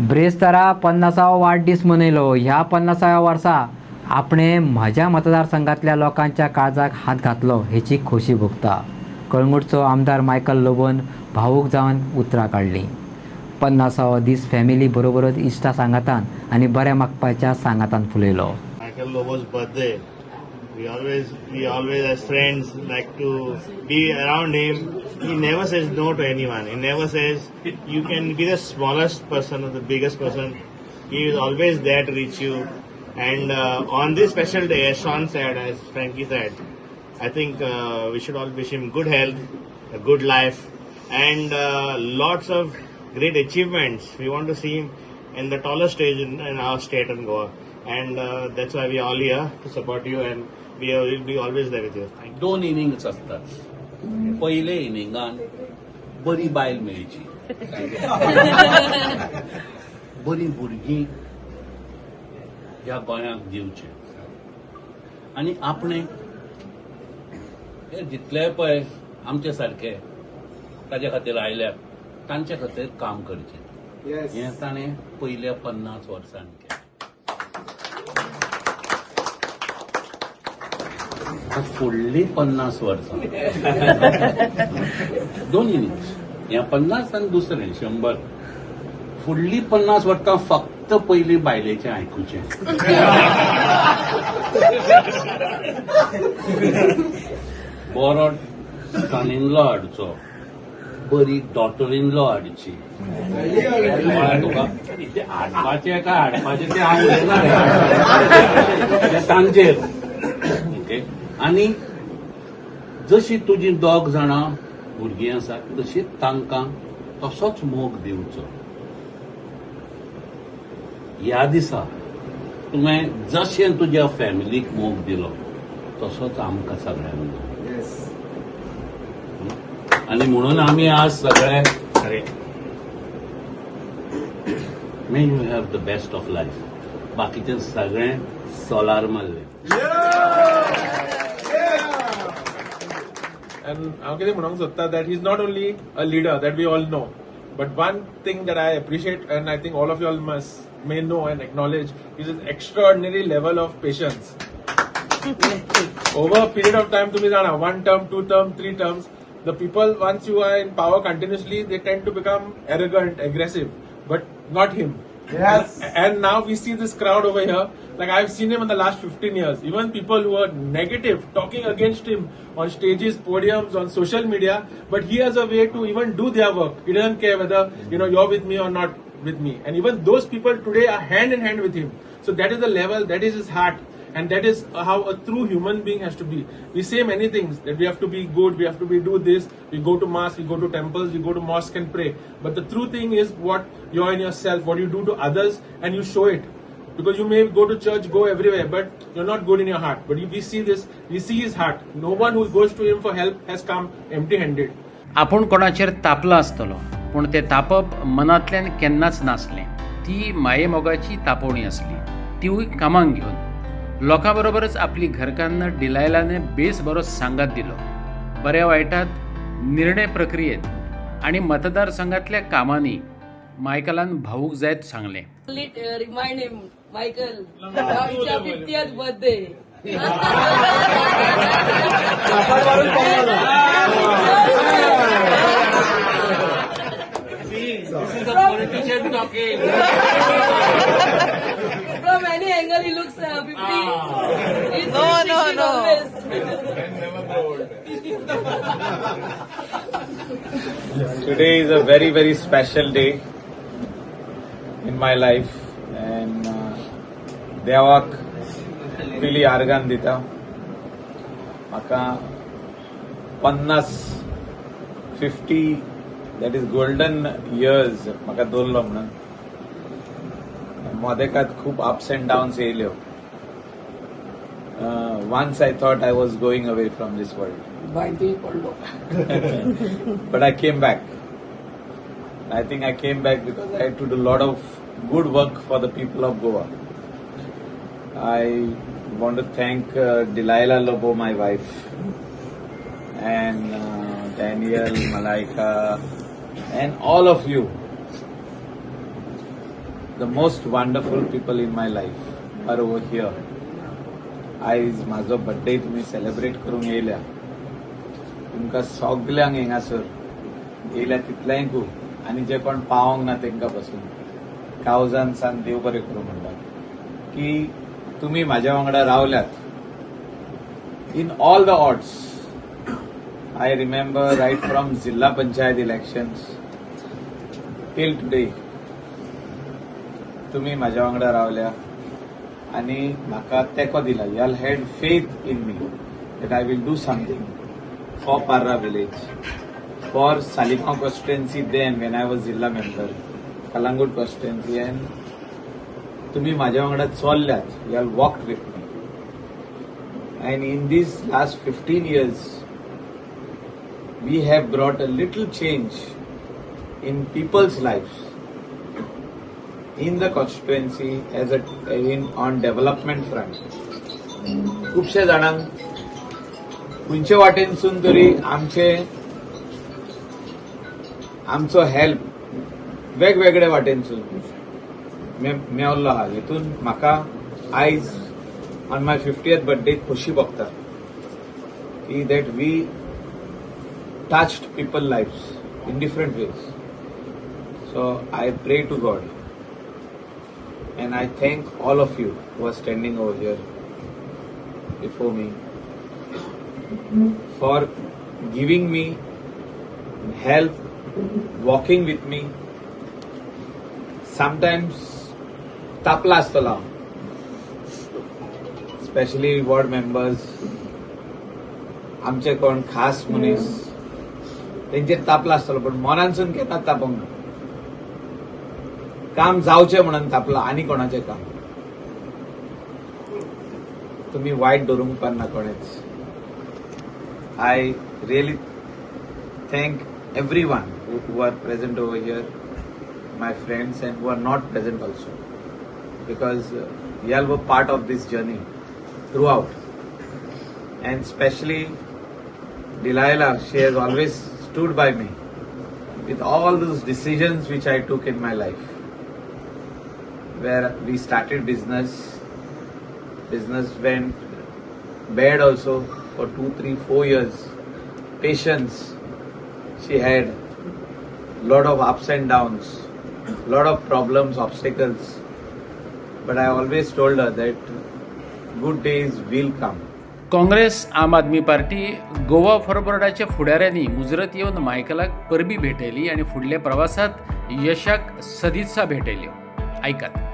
ब्रेस्तारा 50वा वाढदीस मनयलो. ह्या 50व्या वर्सा आपणे म्हज्या मतदारसंघातल्या लोकांच्या काळजाक हात घातलो हेची खोशी भोगता. कळंगूटचो आमदार मायकल लोबोन भावूक जावन उतरां काढलीं. 50वा दीस फॅमिली बरोबरच इश्टा सांगातान आनी बऱ्या मागपाच्या सांगातान फुलयलो. Michael Lobo's birthday. We always as friends like to be around him. He never says no to anyone. He never says you can be the smallest person or the biggest person. He is always there to reach you. And on this special day, as Sean said, as Frankie said, I think we should all wish him good health, a good life, and lots of great achievements. We want to see him in the tallest stage in our state and Goa. And that's why we are all here to support you, and we will be always there with you. Thank you. 2 innings असतात. पहिले इनिंगान बरी बायल मेळची, बरी भुरगीं ह्या गोंयाक दिवचे, आनी आपणे हे जितले पळय आमचे सारखे ताचे खातीर आयल्यात तांचे खातीर काम करचें. हें ताणें पयल्या 50 वर्सांनी केलें. फुडली 50 वर्सां 2 इनिंग्स, ह्या 50 आनी दुसरें 100. फुडली 50 वर्सां फक्त पयली बायलेचें आयकुचें. बरो सन इन लॉ हाडचो, बरी डॉटर इन लॉ हाडची. तुका हाडपाचें काय हाडपाचें तें हांव उलयना रे, तांचेर. आनी जशी तुजी 2 जाणां भुरगीं आसात तशीच तांकां तसोच मोग दिवचो. ह्या दिसा तुवें जशें तुज्या फॅमिलीक मोग दिलो तसोच आमकां सगळ्यांक दिलो. आनी म्हणून आमी आज सगळे may you have the best of life. बाकीचें सगळें सोलार मारलें. And हांव कितें म्हणूंक सोदता that he's not only a leader that we all know, but one thing that I appreciate and I think all of you all may know and acknowledge is his extraordinary level of patience. Over a period of time, तुम्ही जाणा 1 term, 2 term, 3 terms, the people once you are in power continuously, they tend to become arrogant, aggressive, but not him. Yes. And now we see this crowd over here. Like I've seen him in the last 15 years. Even people who are negative, talking against him on stages, podiums, on social media, but he has a way to even do their work. He doesn't care whether you're with me or not with me. And even those people today are hand in hand with him. So that is the level, that is his heart. And that is how a true human being has to be. We say many things, that we have to be good, we have to do this, we go to mass, we go to temples, we go to mosque and pray. But the true thing is what you're in yourself, what you do to others, and you show it. Because you may go to church, go everywhere, but you're not good in your heart. But if we see this, we see his heart. No one who goes to him for help has come empty-handed. आपूण कोणाचेर तापलो आसतलो, पूण तें तापप मनांतल्यान केन्नाच नासलें. ती माये मोगाची तापोवणी आसली, तिवूय कामाक घेवन. लोकां बरोबरच आपली घरकान्न डिलायलाने बेस बरो सांगात दिलो. बऱ्या वायटात, निर्णय प्रक्रियेत आनी मतदारसंघातल्या कामांनी मायकलान भावूक जायत सांगलें. Remind him, Michael, it's your 50th birthday. This is a politician talking. From any angle, he looks 50. He's No. always. Today is a very, very special day in my life, and देवाक पयली argon दिता. म्हाका 50 that is golden years म्हाका दवरलो म्हणून. मदेकात खूब ups and downs येयल्यो. Once I thought I was going away from this world. But I came back. I think I came back because I had to do a lot of good work for the people of Goa. I want to thank Delilah Lobo, my wife, and Daniel, Malaika, and all of you the most wonderful people in my life are over here. आयज माझो birthday तुम्ही celebrate करूंक येयल्या. तुमकां सगल्यांक हिंगासर येयल्या तितल्यांक खूब आनी जे कोण पावोंक ना तांकां पासून कावजान सान देव बरें करूं म्हणटा की तुम्ही म्हाज्या वांगडा रावल्यात. In all the odds I remember right from Zilla Panchayat elections till today. तुम्ही माझ्या वांगडा रावल्या आणि म्हाका तेको दिला. You all had faith in me that I will do something for Parra village, for Saligao constituency then when I was Zilla member, Kalangut constituency, and तुम्ही माझ्या वांगडा चलल्यात. You all walked with me. And in these last 15 years, we have brought a little change in people's lives in the constituency as on development front. खुबशे जाणांक खंयचे वाटेनसून तरी आमचो help वेगवेगळे वाटेनसून मेळिल्लो आहा. हेतून म्हाका आयज ऑन माय 50th बर्थडे खोशी भोगता की that we touched people's lives in different ways. So I pray to God and I thank all of you who are standing over here before me for giving me help, walking with me. Sometimes tapla astala, especially ward members, आमचे कोण खास मनीस तेंचेर तापला आसतलो पण मनानसून केन्ना तापोंक ना. काम जावचें म्हणून तापला आनी कोणाचें काम. तुम्ही वायट धरूंक उपकारना कोणेच. I really thank everyone who are present over here, my friends and who are not present also, because you all were part of this journey throughout. And especially Delilah, she has always stood by me with all those decisions which I took in my life. Where we started business went bad also for 2, 3, 4 years. Patience, she had lot of ups and downs, lot of problems, obstacles. But I always told her that good days will come. Congress आम आदमी party Goa फॉरवर्डाच्या फुडाऱ्यांनी मुजरत येवन मायकलाक परबी भेटयली आणि फुडल्या प्रवासात यशाक सदिच्छा भेटयल्यो. ऐकात.